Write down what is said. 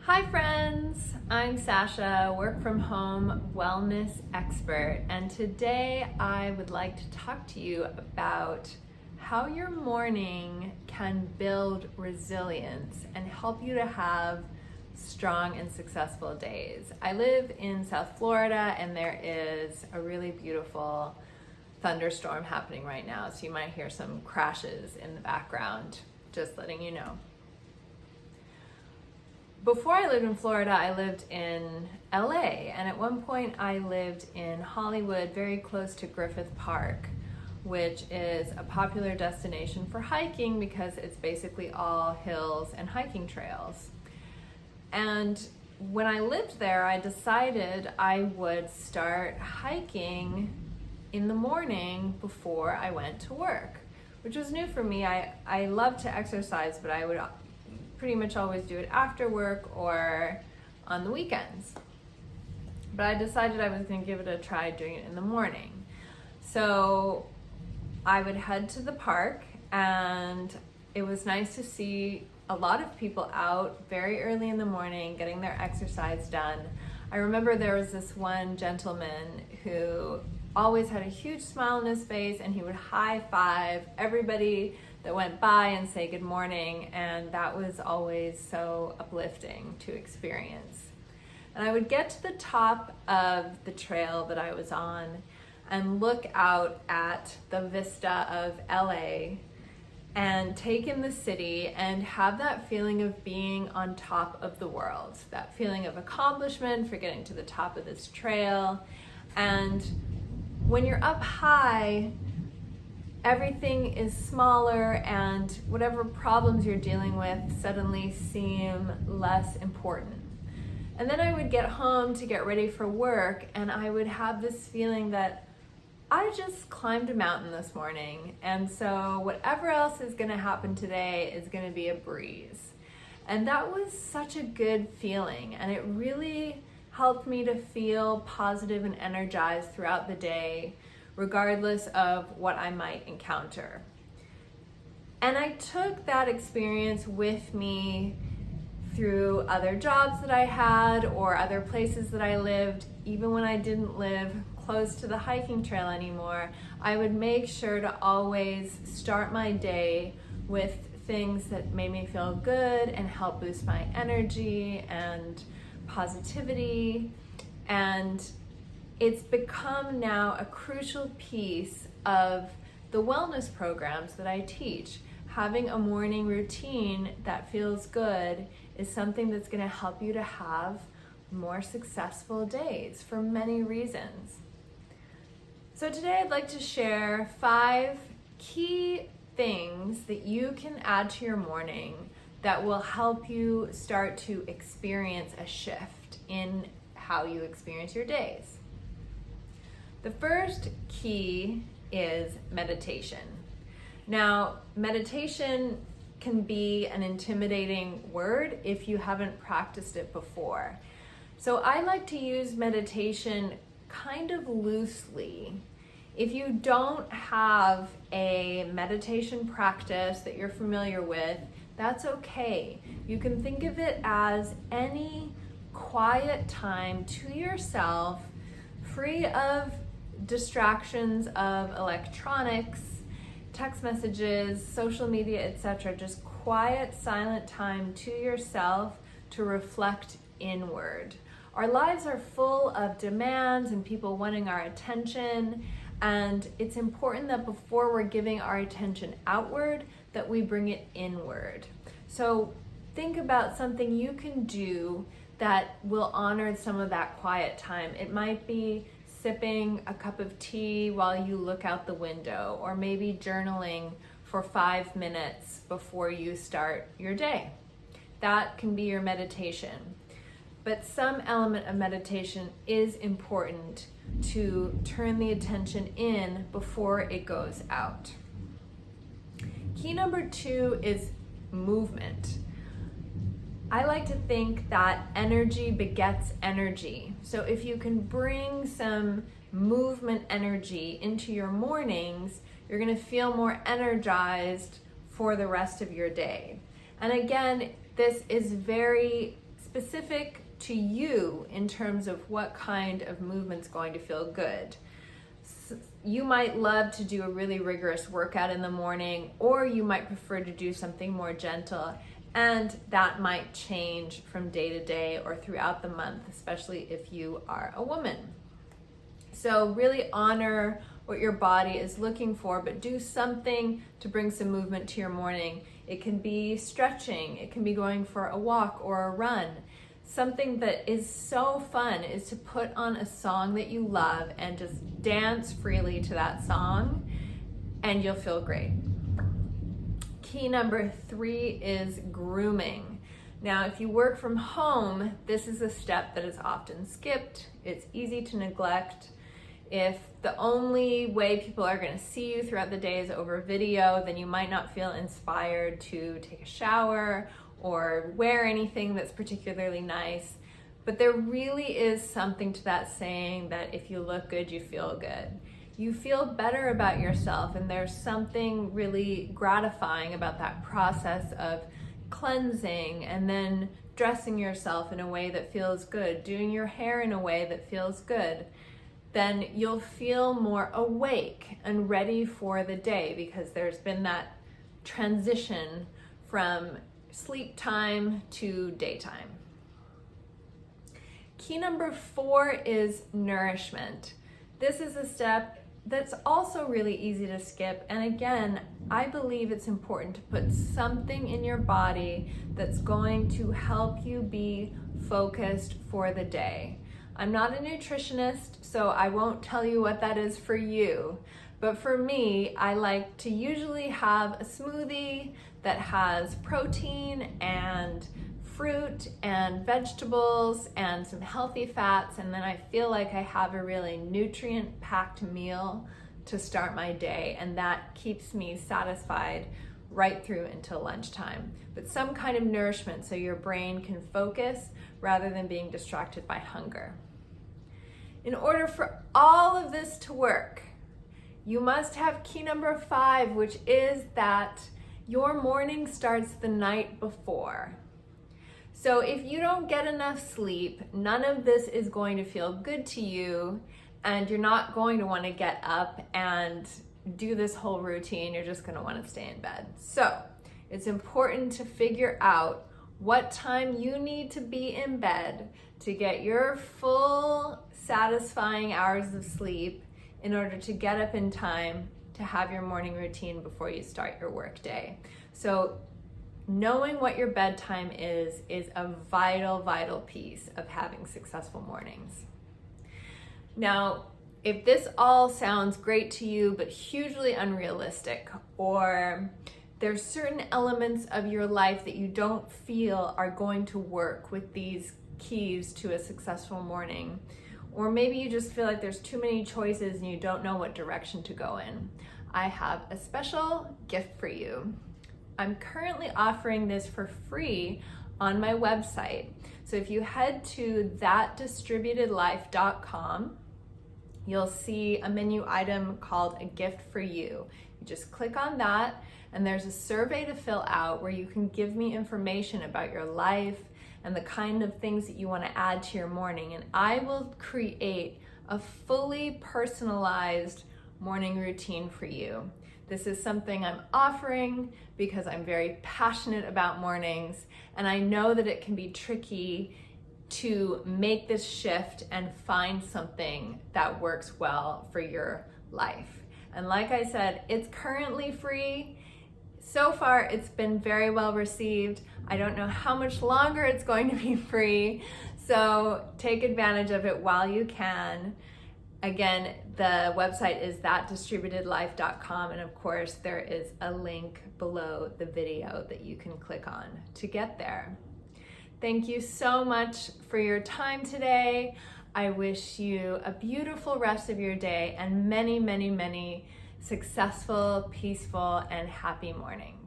Hi friends, I'm Sasha, work from home wellness expert, and today I would like to talk to you about how your morning can build resilience and help you to have strong and successful days. I live in South Florida and there is a really beautiful thunderstorm happening right now, so you might hear some crashes in the background, just letting you know. Before I lived in Florida, I lived in LA, and at one point I lived in Hollywood, very close to Griffith Park, which is a popular destination for hiking because it's basically all hills and hiking trails. And when I lived there, I decided I would start hiking in the morning before I went to work, which was new for me. I love to exercise, but I would pretty much always do it after work or on the weekends. But I decided I was going to give it a try doing it in the morning. So I would head to the park, and it was nice to see a lot of people out very early in the morning getting their exercise done. I remember there was this one gentleman who always had a huge smile on his face, and he would high five everybody that went by and say good morning, and that was always so uplifting to experience. And I would get to the top of the trail that I was on and look out at the vista of LA and take in the city and have that feeling of being on top of the world, that feeling of accomplishment for getting to the top of this trail. And when you're up high, everything is smaller, and whatever problems you're dealing with suddenly seem less important. And then I would get home to get ready for work, and I would have this feeling that I just climbed a mountain this morning, and so whatever else is going to happen today is going to be a breeze. And that was such a good feeling, and it really helped me to feel positive and energized throughout the day, regardless of what I might encounter. And I took that experience with me through other jobs that I had or other places that I lived. Even when I didn't live close to the hiking trail anymore, I would make sure to always start my day with things that made me feel good and help boost my energy and positivity. And it's become now a crucial piece of the wellness programs that I teach. Having a morning routine that feels good is something that's going to help you to have more successful days for many reasons. So today I'd like to share 5 key things that you can add to your morning that will help you start to experience a shift in how you experience your days. The first key is meditation. Now, meditation can be an intimidating word if you haven't practiced it before. So I like to use meditation kind of loosely. If you don't have a meditation practice that you're familiar with, that's okay. You can think of it as any quiet time to yourself, free of distractions of electronics, text messages, social media, etc. Just quiet, silent time to yourself to reflect inward. Our lives are full of demands and people wanting our attention, and it's important that before we're giving our attention outward, that we bring it inward. So think about something you can do that will honor some of that quiet time. It might be sipping a cup of tea while you look out the window, or maybe journaling for 5 minutes before you start your day. That can be your meditation. But some element of meditation is important to turn the attention in before it goes out. Key number 2 is movement. I like to think that energy begets energy. So if you can bring some movement energy into your mornings, you're going to feel more energized for the rest of your day. And again, this is very specific to you in terms of what kind of movement's going to feel good. You might love to do a really rigorous workout in the morning, or you might prefer to do something more gentle, and that might change from day to day or throughout the month, especially if you are a woman. So really honor what your body is looking for, but do something to bring some movement to your morning. It can be stretching, it can be going for a walk or a run. Something that is so fun is to put on a song that you love and just dance freely to that song, and you'll feel great. Key number 3 is grooming. Now, if you work from home, this is a step that is often skipped. It's easy to neglect. If the only way people are going to see you throughout the day is over video, then you might not feel inspired to take a shower or wear anything that's particularly nice. But there really is something to that saying that if you look good, you feel good. You feel better about yourself, and there's something really gratifying about that process of cleansing and then dressing yourself in a way that feels good, doing your hair in a way that feels good. Then you'll feel more awake and ready for the day because there's been that transition from sleep time to daytime. Key number 4 is nourishment. This is a step that's also really easy to skip. And again, I believe it's important to put something in your body that's going to help you be focused for the day. I'm not a nutritionist, so I won't tell you what that is for you. But for me, I like to usually have a smoothie that has protein and fruit and vegetables and some healthy fats, and then I feel like I have a really nutrient-packed meal to start my day, and that keeps me satisfied right through until lunchtime. But some kind of nourishment so your brain can focus rather than being distracted by hunger. In order for all of this to work, you must have key number 5, which is that your morning starts the night before. So if you don't get enough sleep, none of this is going to feel good to you, and you're not going to want to get up and do this whole routine. You're just going to want to stay in bed. So it's important to figure out what time you need to be in bed to get your full satisfying hours of sleep in order to get up in time to have your morning routine before you start your work day. So knowing what your bedtime is a vital, vital piece of having successful mornings. Now, if this all sounds great to you but hugely unrealistic, or there's certain elements of your life that you don't feel are going to work with these keys to a successful morning, or maybe you just feel like there's too many choices and you don't know what direction to go in, I have a special gift for you. I'm currently offering this for free on my website. So if you head to thatdistributedlife.com, you'll see a menu item called A Gift for You. You just click on that, and there's a survey to fill out where you can give me information about your life and the kind of things that you want to add to your morning. And I will create a fully personalized morning routine for you. This is something I'm offering because I'm very passionate about mornings, and I know that it can be tricky to make this shift and find something that works well for your life. And like I said, it's currently free. So far, it's been very well received. I don't know how much longer it's going to be free, so take advantage of it while you can. Again, the website is thatdistributedlife.com, and of course there is a link below the video that you can click on to get there. Thank you so much for your time today. I wish you a beautiful rest of your day and many, many, many successful, peaceful, and happy mornings.